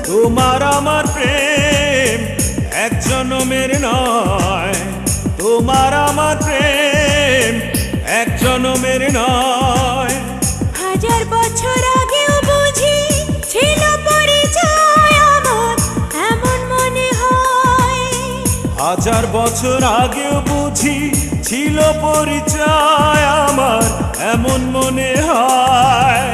তোমার আমার প্রেম এক জনমের নয়, তোমার আমার প্রেম এক জনমের নয়। হাজার বছর আগেও বুঝি ছিল পরিচয় আমার, এমন মনে হয়। হাজার বছর আগেও বুঝি ছিল পরিচয় আমার, এমন মনে হয়।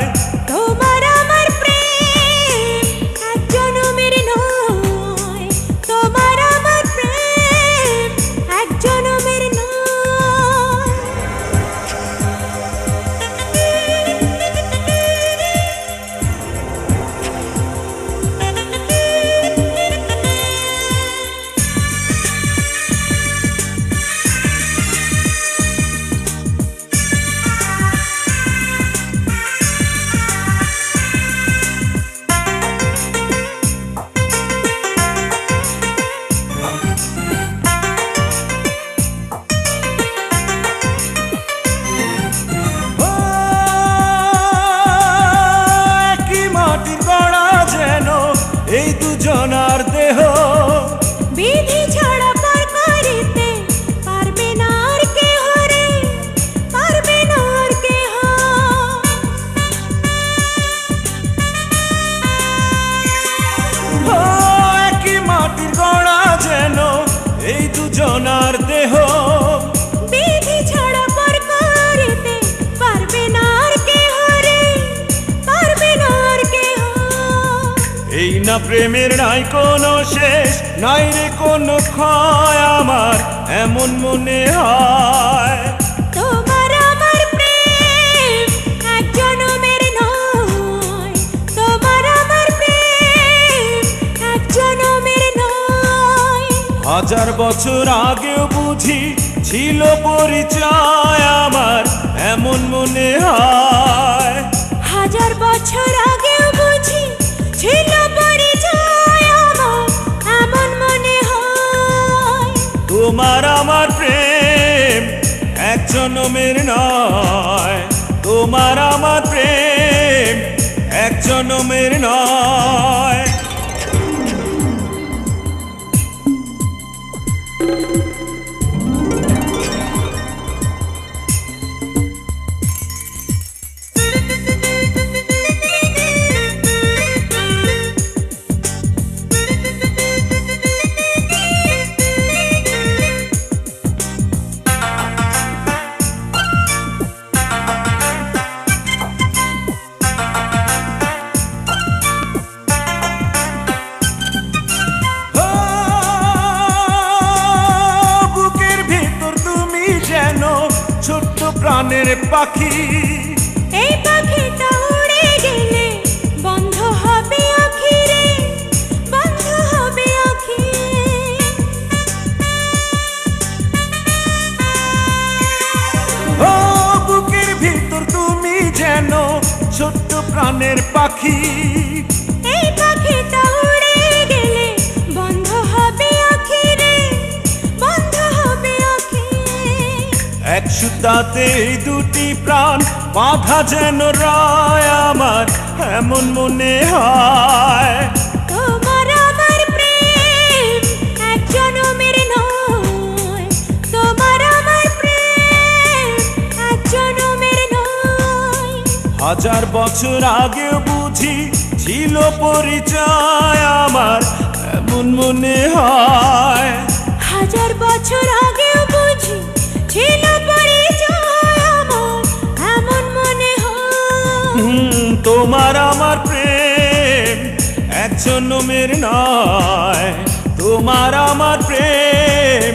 তোমার আমার প্রেম এক জনমের নয়, তোমার আমার প্রেম এক জনমের নয়। এই দুজনার দেহ বিধি ছাড়া পার করিতে পারবে না আর কেহ রে, পারবে না আর কেহ। একই মাটির গড়া যেন এই দুজনার দেহ, বিধি ছাড়া পার করিতে পারবে না আর কেহ রে, পারবে না আর কেহ। এই না প্রেমের নাই কোনো শেষ, নাই রে কোনো ক্ষয় আমার, এমন মনে হয়। তোমার আমার প্রেম এক জনমের নয়, তোমার আমার প্রেম এক জনমের নয়। হাজার বছর আগেও বুঝি ছিল পরিচয় আমার, এমন মনে হয়। হাজার বছর আগেও বুঝি ছিল পরিচয় আমার, এমন মনে হয়। তোমার আমার প্রেম এক জনমের নয়, তোমার আমার প্রেম এক জনমের নয়। ছোট্ট প্রাণের পাখি, এই পাখিটা উড়ে গেলে বন্ধ হবে আঁখি রে, বন্ধ হবে আঁখি। ও বুকের ভিতর তুমি যেন ছোট্ট প্রাণের পাখি, এই পাখিটা উড়ে গেলে বন্ধ হবে আঁখি রে, বন্ধ হবে আঁখি। এক সুতাতে দুটি প্রাণ বাঁধা যেন রয় আমার, এমন মনে হয়। তোমার আমার প্রেম এক জনমের নয়, তোমার আমার প্রেম এক জনমের নয়। হাজার বছর আগেও বুঝি ছিল পরিচয় আমার, এমন মনে হয়। হাজার বছর আগেও বুঝি ছিল পরিচয় আমার, এমন মনে হয়। তোমার আমার প্রেম এক জনমের নয়, তোমার আমার প্রেম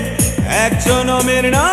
এক জনমের না।